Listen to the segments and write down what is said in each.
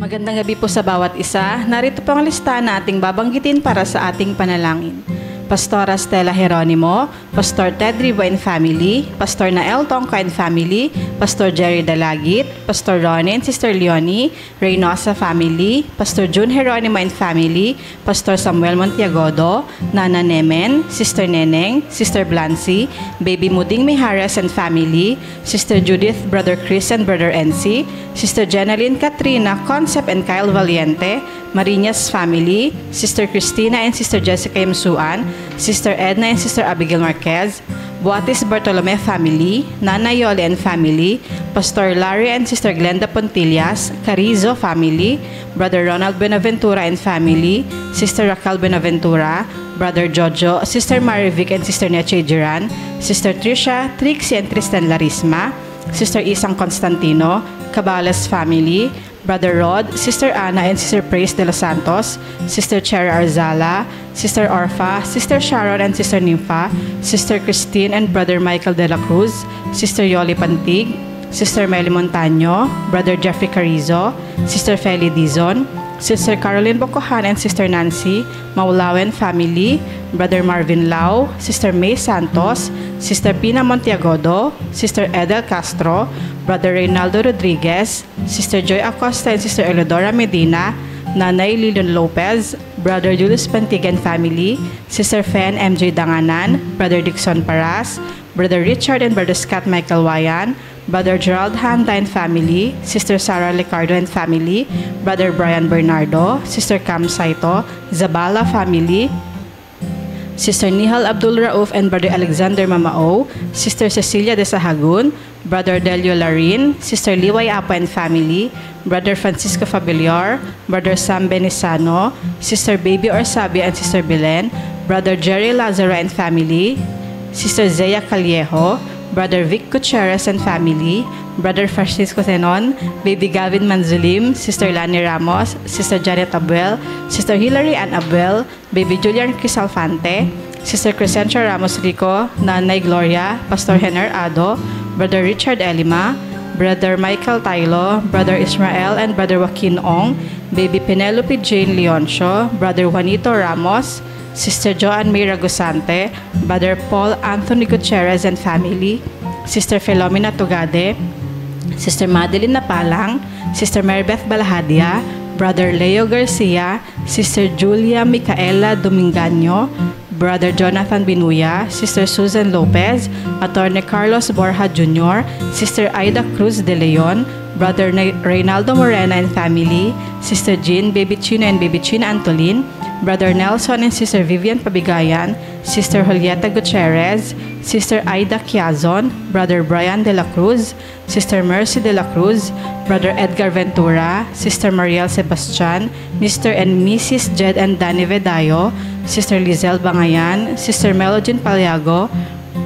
Magandang gabi po sa bawat isa. Narito po ang listahan na ating babanggitin para sa ating panalangin. Pastora Stella Jeronimo, Pastor Ted Rivo and Family, Pastor Nael Tongka and Family, Pastor Jerry Dalagit, Pastor Ronin, Sister Leonie, Reynosa Family, Pastor June Jeronimo and Family, Pastor Samuel Montiagodo, Nana Nemen, Sister Neneng, Sister Blancy, Baby Muding Mijares and Family, Sister Judith, Brother Chris and Brother NC, Sister Jenaline Katrina, Concept and Kyle Valiente, Marinas Family, Sister Christina and Sister Jessica Yamsuan, Sister Edna and Sister Abigail Marquez, Buatis Bartolome Family, Nana Yoli and Family, Pastor Larry and Sister Glenda Pontillas, Carizo Family, Brother Ronald Benaventura and Family, Sister Raquel Benaventura, Brother Jojo, Sister Marivic and Sister Neche Jiran, Sister Trisha, Trixie and Tristan Larisma, Sister Isang Constantino, Cabales Family, Brother Rod, Sister Ana and Sister Praise de los Santos, Sister Cherry Arzala, Sister Orfa, Sister Sharon and Sister Nympha, Sister Christine and Brother Michael de la Cruz, Sister Yoli Pantig, Sister Meli Montaño, Brother Jeffrey Carizo, Sister Feli Dizon, Sister Caroline Bocohan and Sister Nancy, Maulawen Family, Brother Marvin Lau, Sister May Santos, Sister Pina Montiagodo, Sister Edel Castro, Brother Reynaldo Rodriguez, Sister Joy Acosta and Sister Elodora Medina, Nanay Lilian Lopez, Brother Julius Pantigan Family, Sister Fen MJ Danganan, Brother Dixon Paras, Brother Richard and Brother Scott Michael Wayan, Brother Gerald Handa and Family, Sister Sarah Licardo and Family, Brother Brian Bernardo, Sister Cam Saito, Zabala Family, Sister Nihal Abdul Rauf and Brother Alexander Mamao, Sister Cecilia de Sahagun, Brother Delio Larin, Sister Liway Apo and Family, Brother Francisco Fabiliar, Brother Sam Benisano, Sister Baby Orsabi and Sister Belen, Brother Jerry Lazaro and Family, Sister Zea Callejo, Brother Vic Gutierrez and Family, Brother Francisco Tenon, Baby Gavin Manzulim, Sister Lani Ramos, Sister Janet Abuel, Sister Hilary Ann Abuel, Baby Julian Crisalfante, Sister Crescentia Ramos Rico, Nanay Gloria, Pastor Henner Ado, Brother Richard Elima, Brother Michael Tailo, Brother Ismael and Brother Joaquin Ong, Baby Penelope Jane Leoncio, Brother Juanito Ramos, Sister Joanne May Ragusante, Brother Paul Anthony Gutierrez and Family, Sister Filomena Tugade, Sister Madeline Napalang, Sister Maribeth Balahadia, Brother Leo Garcia, Sister Julia Micaela Domingaño, Brother Jonathan Binuya, Sister Susan Lopez, Attorney Carlos Borja Jr., Sister Aida Cruz de Leon, Brother Reynaldo Morena and Family, Sister Jean, Baby Chino and Baby China Antolin, Brother Nelson and Sister Vivian Pabigayan, Sister Julieta Gutierrez, Sister Aida Quiazon, Brother Brian de la Cruz, Sister Mercy de la Cruz, Brother Edgar Ventura, Sister Mariel Sebastian, Mr. and Mrs. Jed and Danny Vedayo, Sister Lizelle Bangayan, Sister Melodine Paliago,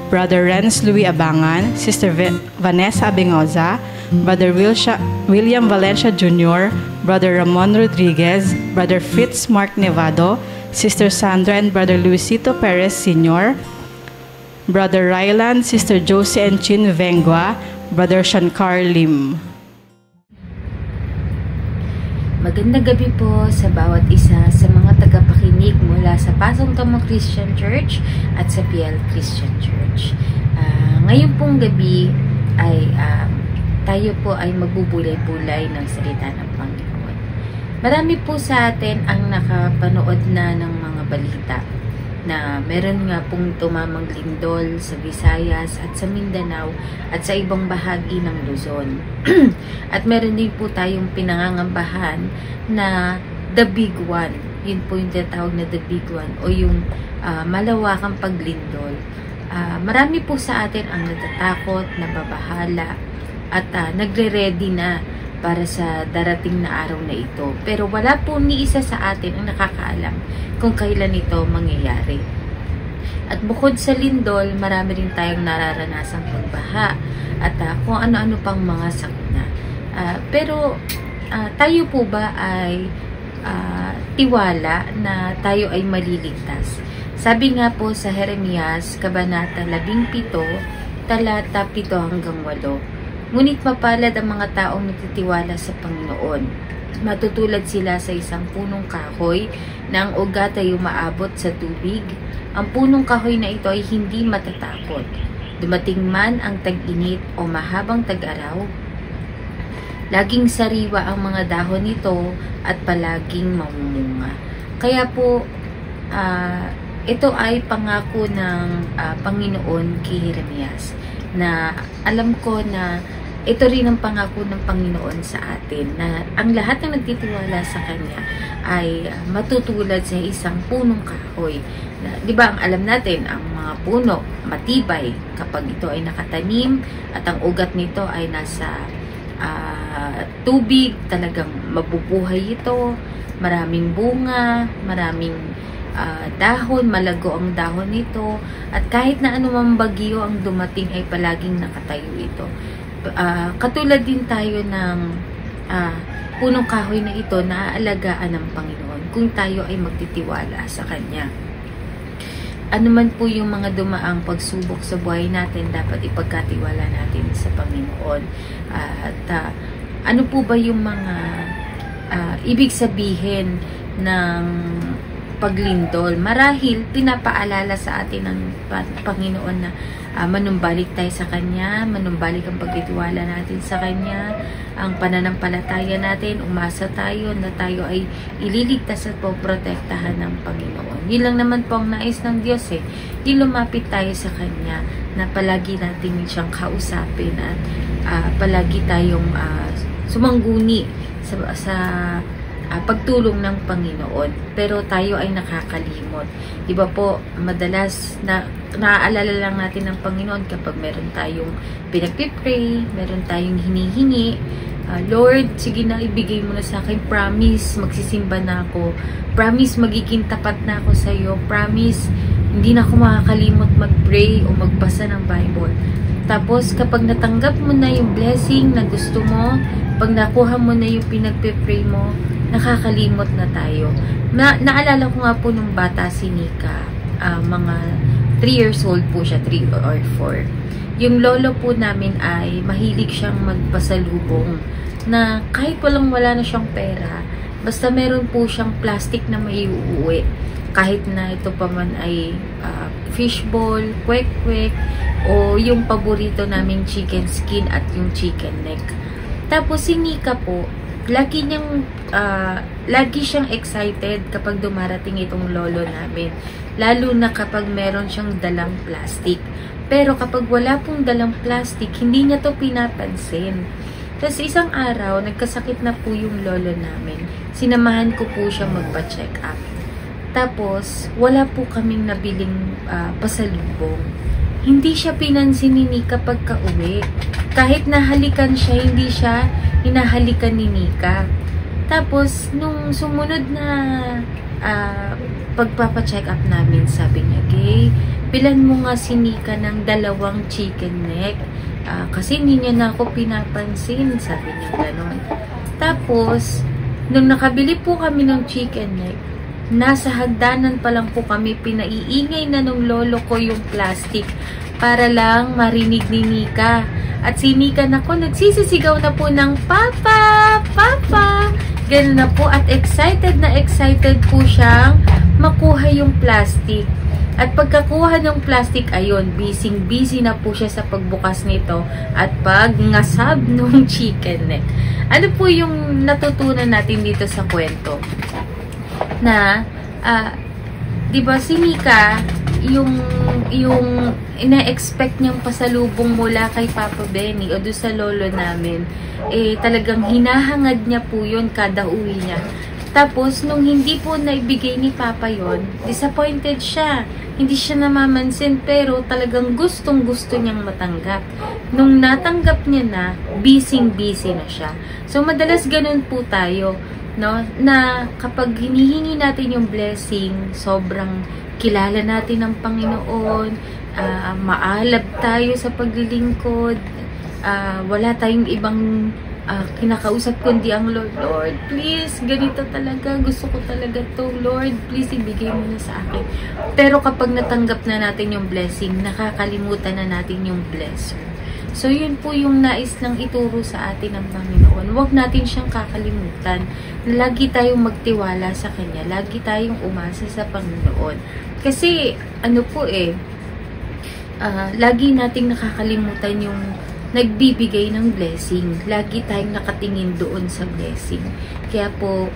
Brother Renz Louis Abangan, Sister Vanessa Abingoza, Brother William Valencia Jr., Brother Ramon Rodriguez, Brother Fritz Mark Nevado, Sister Sandra and Brother Luisito Perez Sr., Brother Ryland, Sister Josie and Chin Vengua, Brother Shankar Lim. Magandang gabi po sa bawat isa sa mga tagapakinig mula sa Pasong Tomo Christian Church at sa PL Christian Church. Ngayon pong gabi ay tayo po ay magbubulay-bulay ng salita ng Panginoon. Marami po sa atin ang nakapanood na ng mga balita na meron nga pong tumamang lindol sa Visayas at sa Mindanao at sa ibang bahagi ng Luzon. At meron din po tayong pinangangambahan na The Big One. Yun po yung tinatawag na The Big One o yung malawakang paglindol. Marami po sa atin ang natatakot, nababahala at nagre-ready na para sa darating na araw na ito. Pero wala po ni isa sa atin ang nakakaalam kung kailan ito mangyayari. At bukod sa lindol, marami rin tayong nararanasang pagbaha at kung ano-ano pang mga sakuna. Pero tayo po ba ay tiwala na tayo ay maliligtas? Sabi nga po sa Jeremias, Kabanata 17, talata 7 hanggang 8, Ngunit mapalad ang mga taong nagtitiwala sa Panginoon. Matutulad sila sa isang punong kahoy na ang ugat ay umaabot sa tubig. Ang punong kahoy na ito ay hindi matatakot. Dumating man ang tag-init o mahabang tag-araw, laging sariwa ang mga dahon nito at palaging mamumunga. Kaya po, ito ay pangako ng Panginoon kay Jeremias, na alam ko na ito rin ang pangako ng Panginoon sa atin, na ang lahat ng nagtitiwala sa Kanya ay matutulad sa isang punong kahoy. Di ba, ang alam natin, ang mga puno, matibay kapag ito ay nakatanim at ang ugat nito ay nasa tubig, talagang mabubuhay ito, maraming bunga, maraming dahon, malago ang dahon nito, at kahit na anumang bagyo ang dumating ay palaging nakatayo ito. Katulad din tayo ng punong kahoy na ito na aalagaan ng Panginoon kung tayo ay magtitiwala sa Kanya. Ano man po yung mga dumaang pagsubok sa buhay natin, dapat ipagkatiwala natin sa Panginoon. At ano po ba yung mga ibig sabihin ng paglindol? Marahil pinapaalala sa atin ng Panginoon na manumbalik tayo sa Kanya, manumbalik ang pagtitiwala natin sa Kanya, ang pananampalataya natin, umasa tayo na tayo ay ililigtas at poprotektahan ng Panginoon. Yun lang naman po ang nais ng Diyos yung lumapit tayo sa Kanya, na palagi natin siyang kausapin at palagi tayong sumangguni sa pagtulong ng Panginoon. Pero tayo ay nakakalimot. Diba po, madalas naaalala lang natin ng Panginoon kapag meron tayong pinagpipray, meron tayong hinihingi. Lord, sige na, ibigay mo na sa akin. Promise, magsisimba na ako. Promise, magiging tapat na ako sa iyo. Promise, hindi na ako makakalimot mag-pray o magbasa ng Bible. Tapos, kapag natanggap mo na yung blessing na gusto mo, pag nakuha mo na yung pinagpipray mo, nakakalimot na tayo. Naalala ko nga po nung bata si Nika, mga 3 years old po siya, 3 or 4. Yung lolo po namin ay mahilig siyang magpasalubong, na kahit wala na siyang pera, basta meron po siyang plastic na may uuwi. Kahit na ito pa man ay fishball, kwek-kwek, o yung paborito naming chicken skin at yung chicken neck. Tapos si Nika po, lagi siyang excited kapag dumarating itong lolo namin. Lalo na kapag meron siyang dalang plastic. Pero kapag wala pong dalang plastic, hindi niya to pinapansin. Tapos isang araw, nagkasakit na po yung lolo namin. Sinamahan ko po siya magpa-check up. Tapos, wala po kaming nabiling pasalubong. Hindi siya pinansin ni Nika pagka-uwi. Kahit nahalikan siya, hindi siya hinahalikan ni Nika. Tapos, nung sumunod na pagpapacheck up namin, sabi niya, Gay, bilan mo nga si Nika ng 2 chicken neck. Kasi hindi niya na ako pinapansin, sabi niya gano'n. Tapos, nung nakabili po kami ng chicken neck, nasa hagdanan pa lang po kami, pinaiingay na nung lolo ko yung plastic para lang marinig ni Nika. At si Nika nagsisisigaw na po ng Papa! Papa! Ganun na po, at excited po siyang makuha yung plastic. At pagkakuha ng plastic, ayun, busy na po siya sa pagbukas nito at pagngasab ng chicken neck. Ano po yung natutunan natin dito sa kwento? Na, diba si Nika, yung ina-expect niyang pasalubong mula kay Papa Benny o doon sa lolo namin, talagang hinahangad niya po yun kada uwi niya. Tapos, nung hindi po naibigay ni Papa yon, disappointed siya. Hindi siya namamansin, pero talagang gustong-gusto niyang matanggap. Nung natanggap niya na, busy-busy na siya. So, madalas ganun po tayo, no? Na kapag hinihingi natin yung blessing, sobrang kilala natin ang Panginoon, maalab tayo sa paglilingkod, wala tayong ibang kinakausap kundi ang Lord. Lord, please, ganito talaga, gusto ko talaga to. Lord, please, ibigay mo na sa akin. Pero kapag natanggap na natin yung blessing, nakakalimutan na natin yung blesser. So, yun po yung nais lang ituro sa atin ng Panginoon. Huwag natin siyang kakalimutan na lagi tayong magtiwala sa Kanya. Lagi tayong umasa sa Panginoon. Kasi, lagi nating nakakalimutan yung nagbibigay ng blessing. Lagi tayong nakatingin doon sa blessing. Kaya po,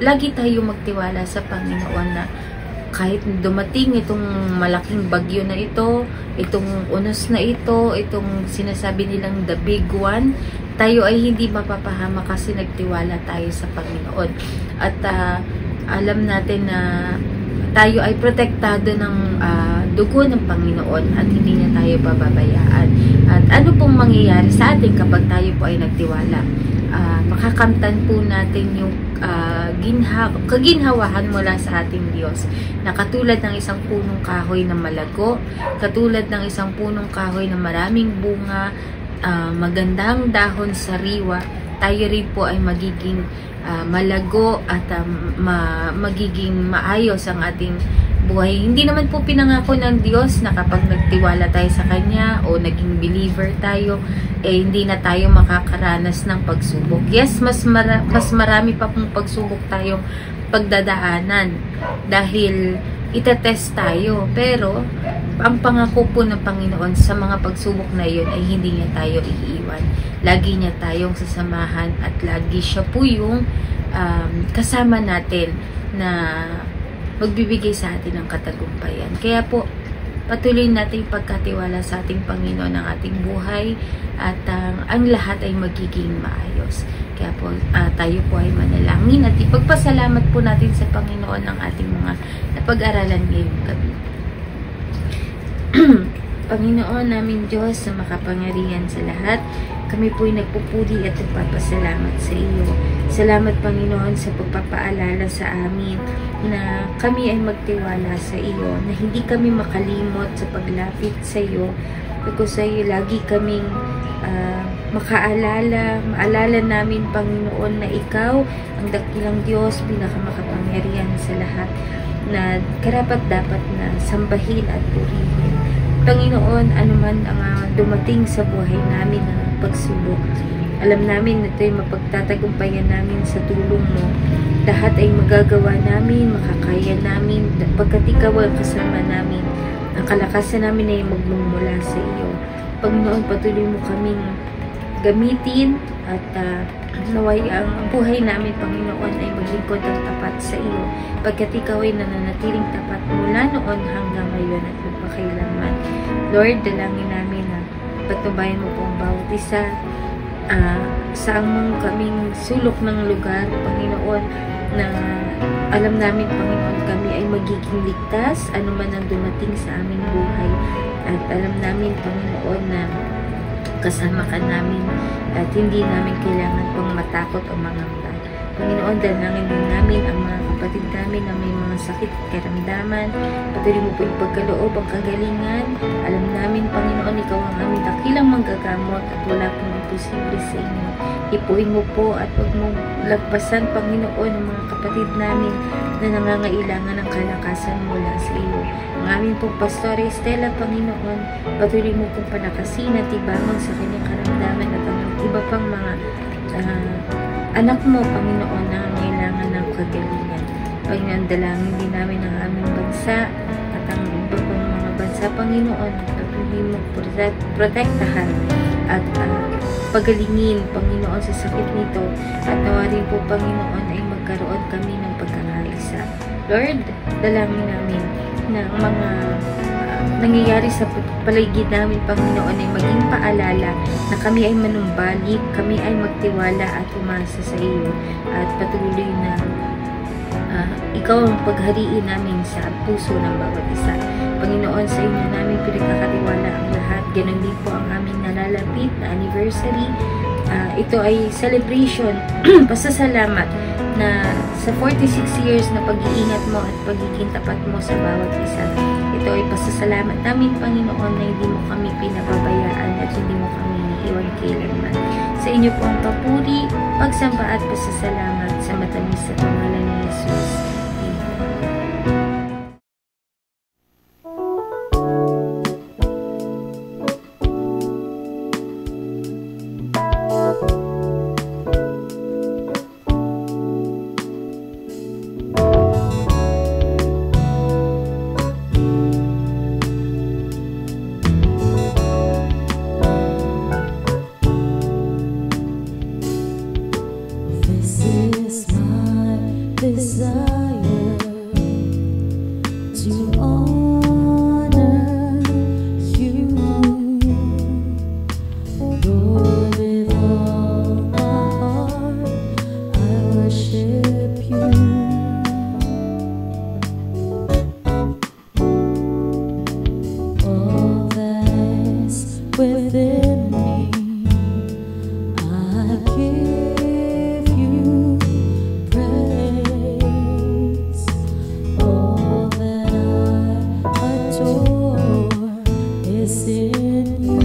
lagi tayong magtiwala sa Panginoon na kahit dumating itong malaking bagyo na ito, itong unos na ito, itong sinasabi nilang the big one, tayo ay hindi mapapahama kasi nagtiwala tayo sa Panginoon. At alam natin na tayo ay protektado ng dugo ng Panginoon at hindi niya tayo pababayaan. At ano pong mangyayari sa atin kapag tayo po ay nagtiwala? Makakamtan po natin yung kaginhawahan mula sa ating Diyos, na katulad ng isang punong kahoy na malago, katulad ng isang punong kahoy na maraming bunga, magandang dahon sariwa, tayo rin po ay magiging malago at magiging maayos ang ating buhay. Hindi naman po pinangako ng Diyos na kapag nagtiwala tayo sa Kanya o naging believer tayo, hindi na tayo makakaranas ng pagsubok. Yes, mas marami pa pong pagsubok tayong pagdadaanan dahil itetest tayo. Pero, ang pangako po ng Panginoon sa mga pagsubok na yun ay hindi niya tayo iiwan. Lagi niya tayong sasamahan at lagi siya po yung kasama natin na magbibigay sa atin ng katagumpayan. Kaya po, patuloy natin pagkatiwala sa ating Panginoon ng ating buhay at ang lahat ay magiging maayos. Kaya po, tayo po ay manalangin at ipagpasalamat po natin sa Panginoon ang ating mga napag-aralan ngayong gabi. Panginoon namin Diyos na makapangyarihan sa lahat, kami po'y nagpupuri at nagpapasalamat sa iyo. Salamat Panginoon sa pagpapaalala sa amin na kami ay magtiwala sa iyo, na hindi kami makalimot sa paglapit sa iyo, because sa iyo lagi kaming maalala namin Panginoon na ikaw ang dakilang Diyos, pinakamakapangyarihan sa lahat, na karapat dapat na sambahin at purihin. Panginoon, anuman ang dumating sa buhay namin na pagsubok, alam namin na ito'y mapagtatagumpayan namin sa tulong mo. Lahat ay magagawa namin, makakaya namin, pagkat ikaw ang kasama namin. Ang kalakasan namin ay magmumula sa iyo. Panginoon, patuloy mo kaming gamitin at naway ang buhay namin, Panginoon, ay maglingkod ang tapat sa iyo, pagkat ikaw ay nananatiling tapat mula noon hanggang ngayon at magpakailanman. Lord, dalangin namin na patubayan mo po ang bawat isa sa among kaming sulok ng lugar, Panginoon, na alam namin, Panginoon, kami ay magiging ligtas anuman ang dumating sa aming buhay. At alam namin, Panginoon, na kasama ka namin at hindi namin kailangan pang matakot o mangamba. Panginoon, dalangin din namin ang mga kapatid namin na may mga sakit at karamdaman. Patuloy mo po ipagkaloob ang kagalingan. Alam namin, Panginoon, ikaw ang aming dakilang manggagamot at wala pong imposible sa inyo. Ipuin mo po at huwag mo lagpasan, Panginoon, ang mga kapatid namin na nangangailangan ng kalakasan mula sa iyo. Ang aming pong Pastor Estela, Panginoon, patuloy mo pong panakasin at ibangon sa kanyang karamdaman at ang iba pang mga anak mo, Panginoon, na nangangailangan ng kagalingan. Panginoon, dalangin din namin ang aming bansa at ang iba pang mga bansa, Panginoon, patuloy mo protektahan at pagalingin, Panginoon, sa sakit nito, at nawa rin po, Panginoon, ay magkaroon kami ng pagkakaisa. Lord, dalangin namin na ang mga nangyayari sa paligid namin, Panginoon, ay maging paalala na kami ay manumbalik, kami ay magtiwala at umasa sa iyo, at patuloy na ikaw ang paghariin namin sa puso ng bawat isa. Panginoon, sa inyo namin pinagkakatiwala ang lahat. Ganon din po ang aming nalalapit na anniversary. Ito ay celebration, pasasalamat na sa 46 years na pag-iingat mo at pagiging tapat mo sa bawat isa. Ito ay pasasalamat namin, Panginoon, na hindi mo kami pinababayaan at hindi mo kami iiwan kailanman. Sa inyo po ang papuri, pagsamba at pasasalamat sa matamis na pangalan ni Jesus. Amen. desire to honor you, Lord, with all my heart I worship you. All that's within me, I give you praise. All that I adore is in you.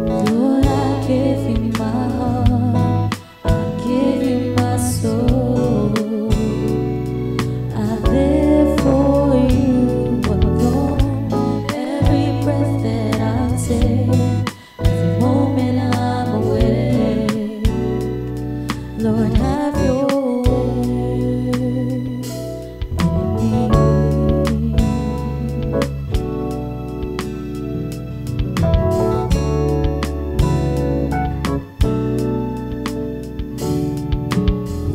Lord, I give you my heart, I give you my soul. I live for you alone. Every breath that I take, every moment I'm awake, Lord, have your way in me.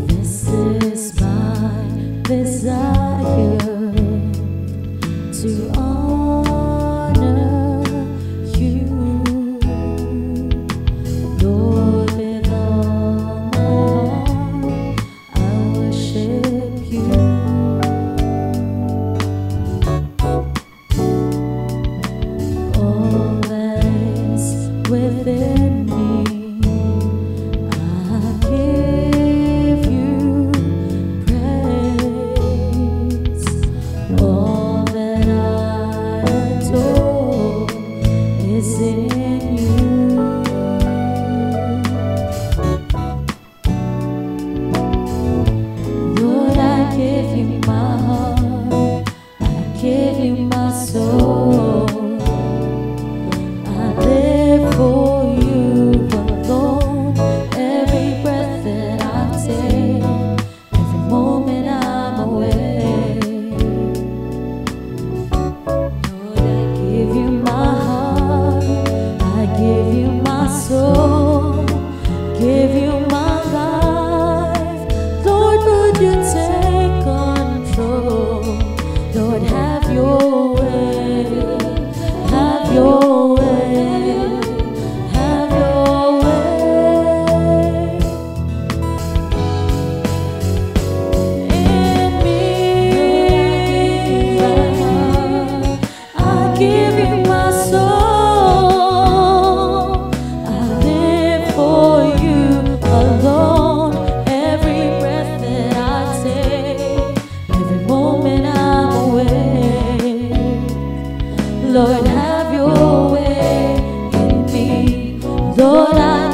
This is my desire to honor you, Lord, with all my heart I worship you. All that's within me, I give you praise. All that I adore is in you. Lord, I give you my heart, I give you my soul. I live for you alone. Every breath that I take, every moment I'm awake, Lord, I give you my heart, I give you my soul, give you my life. Lord, would you take control? Lord, have your way, have your way, have your way in me. I give you my soul. I live for you alone. Every breath that I take, every moment I'm awake, Lord, have your way in me. Lord, I